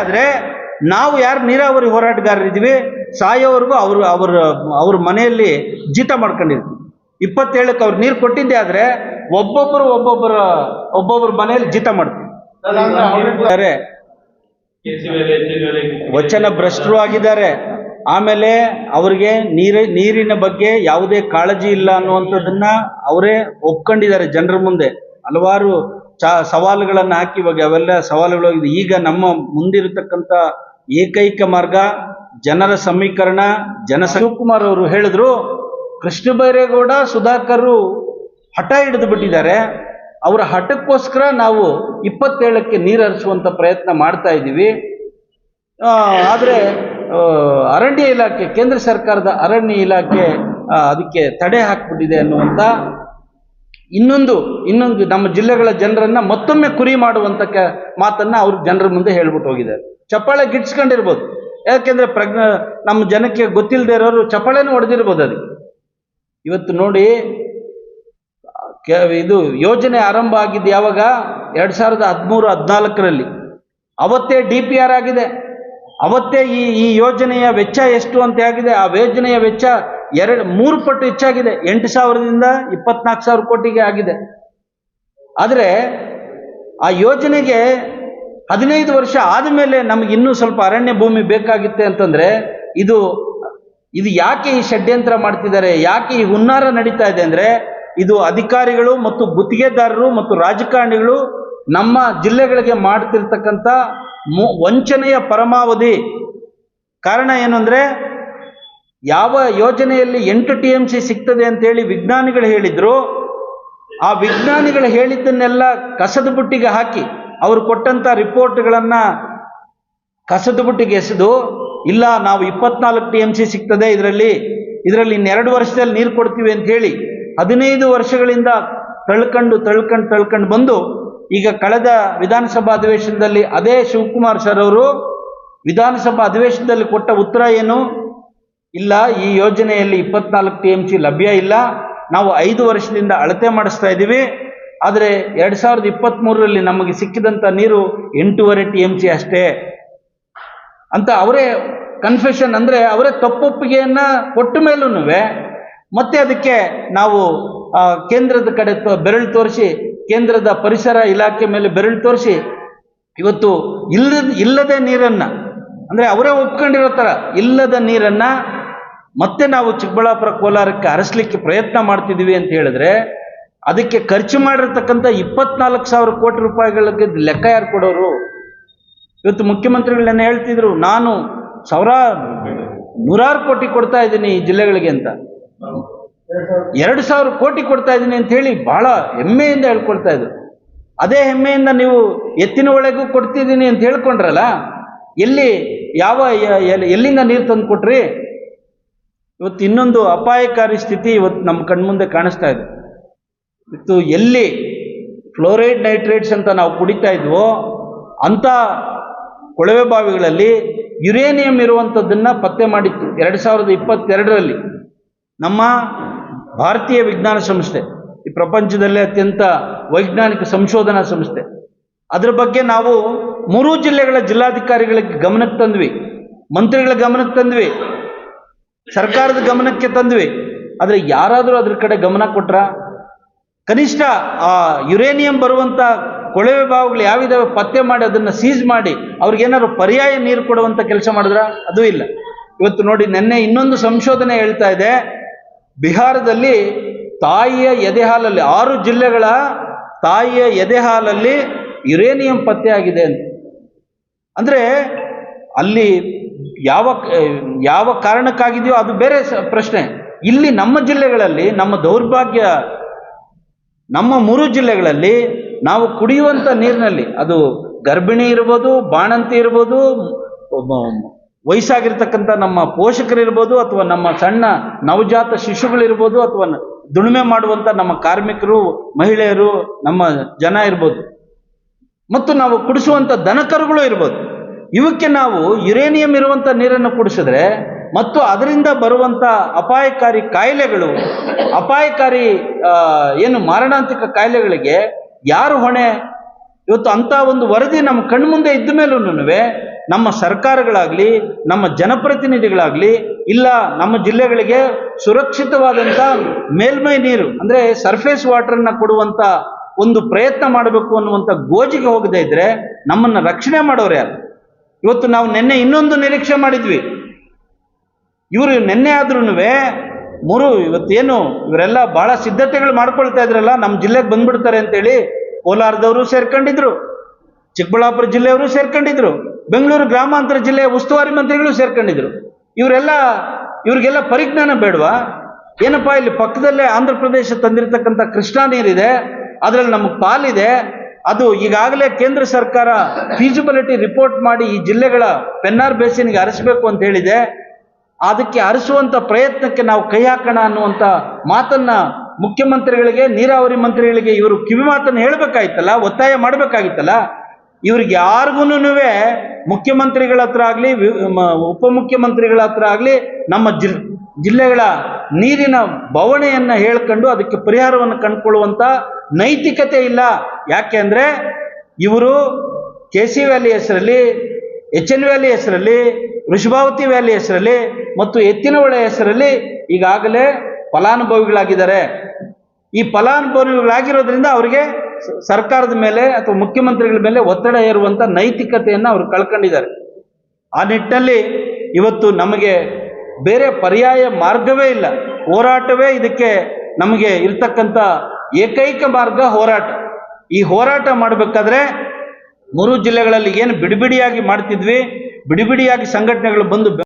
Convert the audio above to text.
ಆದರೆ ನಾವು ಯಾರು ನೀರಾವರಿ ಹೋರಾಟಗಾರರಿದ್ದೀವಿ ಸಾಯೋವರೆಗೂ ಅವ್ರ ಮನೆಯಲ್ಲಿ ಜೀತ ಮಾಡ್ಕೊಂಡಿರ್ತೀವಿ. 27ಕ್ಕೆ ಅವ್ರು ನೀರು ಕೊಟ್ಟಿದ್ದೆ ಆದರೆ ಒಬ್ಬೊಬ್ಬರ ಮನೆಯಲ್ಲಿ ಜೀತ ಮಾಡ್ತೀವಿ. ವಚನ ಭ್ರಷ್ಟರು ಆಗಿದ್ದಾರೆ. ಆಮೇಲೆ ಅವರಿಗೆ ನೀರಿನ ಬಗ್ಗೆ ಯಾವುದೇ ಕಾಳಜಿ ಇಲ್ಲ ಅನ್ನುವಂಥದ್ದನ್ನ ಅವರೇ ಒಪ್ಕೊಂಡಿದ್ದಾರೆ ಜನರ ಮುಂದೆ. ಹಲವಾರು ಸವಾಲುಗಳನ್ನು ಹಾಕಿ ಇವಾಗ ಅವೆಲ್ಲ ಸವಾಲುಗಳಾಗಿದೆ. ಈಗ ನಮ್ಮ ಮುಂದಿರತಕ್ಕಂಥ ಏಕೈಕ ಮಾರ್ಗ ಜನರ ಸಮೀಕರಣ. ಶಿವಕುಮಾರ್ ಅವರು ಹೇಳಿದ್ರು, ಕೃಷ್ಣ ಬೈರೇಗೌಡ ಸುಧಾಕರ್ ಹಠ ಹಿಡಿದು ಬಿಟ್ಟಿದ್ದಾರೆ. ಅವರ ಹಠಕ್ಕೋಸ್ಕರ ನಾವು 27ಕ್ಕೆ ನೀರು ಹರಿಸುವಂಥ ಪ್ರಯತ್ನ ಮಾಡ್ತಾ ಇದ್ದೀವಿ. ಆದರೆ ಅರಣ್ಯ ಇಲಾಖೆ, ಕೇಂದ್ರ ಸರ್ಕಾರದ ಅರಣ್ಯ ಇಲಾಖೆ ಅದಕ್ಕೆ ತಡೆ ಹಾಕ್ಬಿಟ್ಟಿದೆ ಅನ್ನುವಂಥ ಇನ್ನೊಂದು ನಮ್ಮ ಜಿಲ್ಲೆಗಳ ಜನರನ್ನ ಮತ್ತೊಮ್ಮೆ ಕುರಿ ಮಾಡುವಂಥ ಮಾತನ್ನ ಅವರು ಜನರ ಮುಂದೆ ಹೇಳ್ಬಿಟ್ಟು ಹೋಗಿದ್ದಾರೆ. ಚಪ್ಪಾಳೆ ಗಿಟ್ಸ್ಕೊಂಡಿರ್ಬೋದು, ಯಾಕೆಂದ್ರೆ ನಮ್ಮ ಜನಕ್ಕೆ ಗೊತ್ತಿಲ್ಲದೆ ಇರೋರು ಚಪ್ಪಾಳೆನೂ ಹೊಡೆದಿರ್ಬೋದು. ಅದಕ್ಕೆ ಇವತ್ತು ನೋಡಿ, ಇದು ಯೋಜನೆ ಆರಂಭ ಆಗಿದ್ದು ಯಾವಾಗ 2013-14ರಲ್ಲಿ. ಅವತ್ತೇ DPR ಆಗಿದೆ. ಅವತ್ತೇ ಈ ಯೋಜನೆಯ ವೆಚ್ಚ ಎಷ್ಟು ಅಂತ ಆಗಿದೆ. ಆ ಯೋಜನೆಯ ವೆಚ್ಚ 3 ಪಟ್ಟು ಹೆಚ್ಚಾಗಿದೆ. 8,000ದಿಂದ 24,000 ಕೋಟಿಗೆ ಆಗಿದೆ. ಆದರೆ ಆ ಯೋಜನೆಗೆ 15 ವರ್ಷ ಆದಮೇಲೆ ನಮಗೆ ಇನ್ನೂ ಸ್ವಲ್ಪ ಅರಣ್ಯ ಭೂಮಿ ಬೇಕಾಗಿತ್ತೆ ಅಂತಂದ್ರೆ ಇದು ಯಾಕೆ ಈ ಷಡ್ಯಂತ್ರ ಮಾಡ್ತಿದ್ದಾರೆ, ಯಾಕೆ ಈ ಹುನ್ನಾರ ನಡೀತಾ ಇದೆ ಅಂದ್ರೆ, ಇದು ಅಧಿಕಾರಿಗಳು ಮತ್ತು ಗುತ್ತಿಗೆದಾರರು ಮತ್ತು ರಾಜಕಾರಣಿಗಳು ನಮ್ಮ ಜಿಲ್ಲೆಗಳಿಗೆ ಮಾಡ್ತಿರ್ತಕ್ಕಂಥ ವಂಚನೆಯ ಪರಮಾವಧಿ. ಕಾರಣ ಏನು ಅಂದ್ರೆ, ಯಾವ ಯೋಜನೆಯಲ್ಲಿ 8 TMC ಸಿಗ್ತದೆ ಅಂತೇಳಿ ವಿಜ್ಞಾನಿಗಳು ಹೇಳಿದ್ರು, ಆ ವಿಜ್ಞಾನಿಗಳು ಹೇಳಿದ್ದನ್ನೆಲ್ಲ ಕಸದ ಬುಟ್ಟಿಗೆ ಹಾಕಿ ಅವರು ಕೊಟ್ಟಂತ ರಿಪೋರ್ಟ್ಗಳನ್ನ ಕಸದ ಬುಟ್ಟಿಗೆ ಎಸೆದು, ಇಲ್ಲ ನಾವು 24 TMC ಸಿಗ್ತದೆ ಇದರಲ್ಲಿ ಇನ್ನೆರಡು ವರ್ಷದಲ್ಲಿ ನೀರು ಕೊಡ್ತೀವಿ ಅಂತ ಹೇಳಿ 15 ವರ್ಷಗಳಿಂದ ತಳ್ಕೊಂಡು ಬಂದು ಈಗ ಕಳೆದ ವಿಧಾನಸಭಾ ಅಧಿವೇಶನದಲ್ಲಿ ಅದೇ ಶಿವಕುಮಾರ್ ಸರ್ ಅವರು ವಿಧಾನಸಭಾ ಅಧಿವೇಶನದಲ್ಲಿ ಕೊಟ್ಟ ಉತ್ತರ ಏನು? ಇಲ್ಲ, ಈ ಯೋಜನೆಯಲ್ಲಿ 24 TMC ಲಭ್ಯ ಇಲ್ಲ, ನಾವು 5 ವರ್ಷದಿಂದ ಅಳತೆ ಮಾಡಿಸ್ತಾ ಇದ್ದೀವಿ. ಆದರೆ 2023ರಲ್ಲಿ ನಮಗೆ ಸಿಕ್ಕಿದಂಥ ನೀರು 8.5 TMC ಅಷ್ಟೇ ಅಂತ ಅವರೇ ಕನ್ಫೆಷನ್, ಅಂದರೆ ಅವರೇ ತಪ್ಪೊಪ್ಪಿಗೆಯನ್ನ ಕೊಟ್ಟ ಮೇಲೂ ಮತ್ತೆ ಅದಕ್ಕೆ ನಾವು ಕೇಂದ್ರದ ಕಡೆ ಬೆರಳು ತೋರಿಸಿ, ಕೇಂದ್ರದ ಪರಿಸರ ಇಲಾಖೆ ಮೇಲೆ ಬೆರಳು ತೋರಿಸಿ ಇವತ್ತು ಇಲ್ಲದ ನೀರನ್ನ, ಅಂದರೆ ಅವರೇ ಒಪ್ಕೊಂಡಿರೋ ಥರ ಇಲ್ಲದ ನೀರನ್ನ ಮತ್ತೆ ನಾವು ಚಿಕ್ಕಬಳ್ಳಾಪುರ ಕೋಲಾರಕ್ಕೆ ಹರಿಸ್ಲಿಕ್ಕೆ ಪ್ರಯತ್ನ ಮಾಡ್ತಿದ್ದೀವಿ ಅಂತ ಹೇಳಿದ್ರೆ, ಅದಕ್ಕೆ ಖರ್ಚು ಮಾಡಿರ್ತಕ್ಕಂಥ 24,000 ಕೋಟಿ ರೂಪಾಯಿಗಳಿಗೆ ಲೆಕ್ಕ ಯಾರು ಕೊಡೋರು? ಇವತ್ತು ಮುಖ್ಯಮಂತ್ರಿಗಳನ್ನ ಹೇಳ್ತಿದ್ರು, ನಾನು ನೂರಾರು ಕೋಟಿ ಕೊಡ್ತಾ ಇದ್ದೀನಿ ಈ ಜಿಲ್ಲೆಗಳಿಗೆ ಅಂತ, 2,000 ಕೋಟಿ ಕೊಡ್ತಾ ಇದ್ದೀನಿ ಅಂತ ಹೇಳಿ ಬಹಳ ಹೆಮ್ಮೆಯಿಂದ ಹೇಳ್ಕೊಳ್ತಾ ಇದ್ರು. ಅದೇ ಹೆಮ್ಮೆಯಿಂದ ನೀವು ಎತ್ತಿನ ಒಳಗೂ ಕೊಡ್ತಿದ್ದೀನಿ ಅಂತ ಹೇಳ್ಕೊಂಡ್ರಲ್ಲ, ಎಲ್ಲಿಂದ ನೀರು ತಂದು ಕೊಟ್ರಿ? ಇವತ್ತು ಇನ್ನೊಂದು ಅಪಾಯಕಾರಿ ಸ್ಥಿತಿ ಇವತ್ತು ನಮ್ಮ ಕಣ್ಮುಂದೆ ಕಾಣಿಸ್ತಾ ಇದೆ. ಇವತ್ತು ಎಲ್ಲಿ ಫ್ಲೋರೈಡ್ ನೈಟ್ರೇಟ್ಸ್ ಅಂತ ನಾವು ಕುಡಿತಾ ಇದ್ವೋ ಅಂಥ ಕೊಳವೆ ಬಾವಿಗಳಲ್ಲಿ ಯುರೇನಿಯಂ ಇರುವಂಥದ್ದನ್ನ ಪತ್ತೆ ಮಾಡಿತ್ತು 2022ರಲ್ಲಿ ನಮ್ಮ ಭಾರತೀಯ ವಿಜ್ಞಾನ ಸಂಸ್ಥೆ, ಈ ಪ್ರಪಂಚದಲ್ಲೇ ಅತ್ಯಂತ ವೈಜ್ಞಾನಿಕ ಸಂಶೋಧನಾ ಸಂಸ್ಥೆ. ಅದರ ಬಗ್ಗೆ ನಾವು 3 ಜಿಲ್ಲೆಗಳ ಜಿಲ್ಲಾಧಿಕಾರಿಗಳಿಗೆ ಗಮನಕ್ಕೆ ತಂದ್ವಿ, ಮಂತ್ರಿಗಳ ಗಮನಕ್ಕೆ ತಂದ್ವಿ, ಸರ್ಕಾರದ ಗಮನಕ್ಕೆ ತಂದ್ವಿ. ಆದರೆ ಯಾರಾದರೂ ಅದ್ರ ಕಡೆ ಗಮನ ಕೊಟ್ರ? ಕನಿಷ್ಠ ಆ ಯುರೇನಿಯಂ ಬರುವಂಥ ಕೊಳವೆ ಬಾವಿಗಳು ಯಾವಿದಾವೆ ಪತ್ತೆ ಮಾಡಿ ಅದನ್ನು ಸೀಸ್ ಮಾಡಿ ಅವ್ರಿಗೇನಾದ್ರು ಪರ್ಯಾಯ ನೀರು ಕೊಡುವಂಥ ಕೆಲಸ ಮಾಡಿದ್ರ? ಅದು ಇಲ್ಲ. ಇವತ್ತು ನೋಡಿ, ನಿನ್ನೆ ಇನ್ನೊಂದು ಸಂಶೋಧನೆ ಹೇಳ್ತಾ ಇದೆ, ಬಿಹಾರದಲ್ಲಿ ತಾಯಿಯ ಎದೆಹಾಲಲ್ಲಿ 6 ಜಿಲ್ಲೆಗಳ ತಾಯಿಯ ಎದೆಹಾಲಲ್ಲಿ ಯುರೇನಿಯಂ ಪತ್ತೆ ಆಗಿದೆ ಅಂತ. ಅಂದರೆ ಅಲ್ಲಿ ಯಾವ ಕಾರಣಕ್ಕಾಗಿದೆಯೋ ಅದು ಬೇರೆ ಪ್ರಶ್ನೆ. ಇಲ್ಲಿ ನಮ್ಮ ಜಿಲ್ಲೆಗಳಲ್ಲಿ ನಮ್ಮ ದೌರ್ಭಾಗ್ಯ, ನಮ್ಮ 3 ಜಿಲ್ಲೆಗಳಲ್ಲಿ ನಾವು ಕುಡಿಯುವಂಥ ನೀರಿನಲ್ಲಿ, ಅದು ಗರ್ಭಿಣಿ ಇರ್ಬೋದು, ಬಾಣಂತಿ ಇರ್ಬೋದು, ವಯಸ್ಸಾಗಿರ್ತಕ್ಕಂಥ ನಮ್ಮ ಪೋಷಕರಿರ್ಬೋದು, ಅಥವಾ ನಮ್ಮ ಸಣ್ಣ ನವಜಾತ ಶಿಶುಗಳಿರ್ಬೋದು, ಅಥವಾ ದುಡಿಮೆ ಮಾಡುವಂಥ ನಮ್ಮ ಕಾರ್ಮಿಕರು, ಮಹಿಳೆಯರು, ನಮ್ಮ ಜನ ಇರ್ಬೋದು, ಮತ್ತು ನಾವು ಕುಡಿಸುವಂಥ ದನಕರುಗಳು ಇರ್ಬೋದು, ಇವಕ್ಕೆ ನಾವು ಯುರೇನಿಯಂ ಇರುವಂಥ ನೀರನ್ನು ಕುಡಿಸಿದ್ರೆ ಮತ್ತು ಅದರಿಂದ ಬರುವಂಥ ಅಪಾಯಕಾರಿ ಕಾಯಿಲೆಗಳು, ಅಪಾಯಕಾರಿ ಮಾರಣಾಂತಿಕ ಕಾಯಿಲೆಗಳಿಗೆ ಯಾರು ಹೊಣೆ? ಇವತ್ತು ಅಂಥ ಒಂದು ವರದಿ ನಮ್ಮ ಕಣ್ಮುಂದೆ ಇದ್ದ ಮೇಲೂ ನಮ್ಮ ಸರ್ಕಾರಗಳಾಗ್ಲಿ, ನಮ್ಮ ಜನಪ್ರತಿನಿಧಿಗಳಾಗ್ಲಿ, ಇಲ್ಲ ನಮ್ಮ ಜಿಲ್ಲೆಗಳಿಗೆ ಸುರಕ್ಷಿತವಾದಂಥ ಮೇಲ್ಮೈ ನೀರು ಅಂದ್ರೆ ಸರ್ಫೇಸ್ ವಾಟರ್ನ ಕೊಡುವಂತ ಒಂದು ಪ್ರಯತ್ನ ಮಾಡಬೇಕು ಅನ್ನುವಂಥ ಗೋಜಿಗೆ ಹೋಗದೆ ಇದ್ರೆ ನಮ್ಮನ್ನ ರಕ್ಷಣೆ ಮಾಡೋರು ಯಾರು? ಇವತ್ತು ನಾವು ನಿನ್ನೆ ಇನ್ನೊಂದು ನಿರೀಕ್ಷೆ ಮಾಡಿದ್ವಿ. ಇವರು ನಿನ್ನೆ ಆದ್ರೂ ಇವತ್ತೇನು ಇವರೆಲ್ಲ ಬಹಳ ಸಿದ್ಧತೆಗಳು ಮಾಡ್ಕೊಳ್ತಾ ಇದ್ರಲ್ಲ, ನಮ್ಮ ಜಿಲ್ಲೆಗೆ ಬಂದ್ಬಿಡ್ತಾರೆ ಅಂತೇಳಿ ಕೋಲಾರದವರು ಸೇರ್ಕೊಂಡಿದ್ರು, ಚಿಕ್ಕಬಳ್ಳಾಪುರ ಜಿಲ್ಲೆಯವರು ಸೇರ್ಕೊಂಡಿದ್ರು, ಬೆಂಗಳೂರು ಗ್ರಾಮಾಂತರ ಜಿಲ್ಲೆಯ ಉಸ್ತುವಾರಿ ಮಂತ್ರಿಗಳು ಸೇರ್ಕೊಂಡಿದ್ರು. ಇವ್ರಿಗೆಲ್ಲ ಪರಿಜ್ಞಾನ ಬೇಡವಾ? ಏನಪ್ಪಾ, ಇಲ್ಲಿ ಪಕ್ಕದಲ್ಲೇ ಆಂಧ್ರ ಪ್ರದೇಶ ತಂದಿರತಕ್ಕಂಥ ಕೃಷ್ಣಾ ನೀರಿದೆ, ಅದರಲ್ಲಿ ನಮಗೆ ಪಾಲಿದೆ. ಅದು ಈಗಾಗಲೇ ಕೇಂದ್ರ ಸರ್ಕಾರ ಫೀಸಿಬಿಲಿಟಿ ರಿಪೋರ್ಟ್ ಮಾಡಿ ಈ ಜಿಲ್ಲೆಗಳ ಪೆನ್ನಾರ್ ಬೇಸಿನ್ಗೆ ಹರಿಸಬೇಕು ಅಂತ ಹೇಳಿದೆ. ಅದಕ್ಕೆ ಹರಿಸುವಂತ ಪ್ರಯತ್ನಕ್ಕೆ ನಾವು ಕೈ ಹಾಕೋಣ ಅನ್ನುವಂಥ ಮಾತನ್ನ ಮುಖ್ಯಮಂತ್ರಿಗಳಿಗೆ, ನೀರಾವರಿ ಮಂತ್ರಿಗಳಿಗೆ ಇವರು ಕಿವಿ ಮಾತನ್ನು ಹೇಳಬೇಕಾಗಿತ್ತಲ್ಲ, ಒತ್ತಾಯ ಮಾಡಬೇಕಾಗಿತ್ತಲ್ಲ. ಇವ್ರಿಗೆ ಯಾರಿಗೂ ಮುಖ್ಯಮಂತ್ರಿಗಳ ಹತ್ರ ಆಗಲಿ, ಉಪಮುಖ್ಯಮಂತ್ರಿಗಳ ಹತ್ರ ಆಗಲಿ ನಮ್ಮ ಜಿಲ್ಲೆಗಳ ನೀರಿನ ಬವಣೆಯನ್ನ ಹೇಳ್ಕೊಂಡು ಅದಕ್ಕೆ ಪರಿಹಾರವನ್ನು ಕಂಡುಕೊಳ್ಳುವಂತ ನೈತಿಕತೆ ಇಲ್ಲ. ಯಾಕೆ ಅಂದ್ರೆ ಇವರು KC ವ್ಯಾಲಿ ಹೆಸರಲ್ಲಿ, HN ವ್ಯಾಲಿ ಹೆಸರಲ್ಲಿ, ವೃಷಭಾವತಿ ವ್ಯಾಲಿ ಹೆಸರಲ್ಲಿ ಮತ್ತು ಎತ್ತಿನಹೊಳೆ ಹೆಸರಲ್ಲಿ ಈಗಾಗಲೇ ಫಲಾನುಭವಿಗಳಾಗಿದ್ದಾರೆ. ಈ ಫಲಾನುಭವಿಗಳಾಗಿರೋದ್ರಿಂದ ಅವರಿಗೆ ಸರ್ಕಾರದ ಮೇಲೆ ಅಥವಾ ಮುಖ್ಯಮಂತ್ರಿಗಳ ಮೇಲೆ ಒತ್ತಡ ಹೇರುವಂತ ನೈತಿಕತೆಯನ್ನು ಅವರು ಕಳ್ಕೊಂಡಿದ್ದಾರೆ. ಆ ನಿಟ್ಟಿನಲ್ಲಿ ಇವತ್ತು ನಮಗೆ ಬೇರೆ ಪರ್ಯಾಯ ಮಾರ್ಗವೇ ಇಲ್ಲ, ಹೋರಾಟವೇ ಇದಕ್ಕೆ ನಮಗೆ ಇರ್ತಕ್ಕಂಥ ಏಕೈಕ ಮಾರ್ಗ ಹೋರಾಟ. ಈ ಹೋರಾಟ ಮಾಡಬೇಕಾದ್ರೆ 3 ಜಿಲ್ಲೆಗಳಲ್ಲಿ ಏನು ಬಿಡಿಬಿಡಿಯಾಗಿ ಮಾಡ್ತಿದ್ವಿ, ಬಿಡಿಬಿಡಿಯಾಗಿ ಸಂಘಟನೆಗಳು ಬಂದು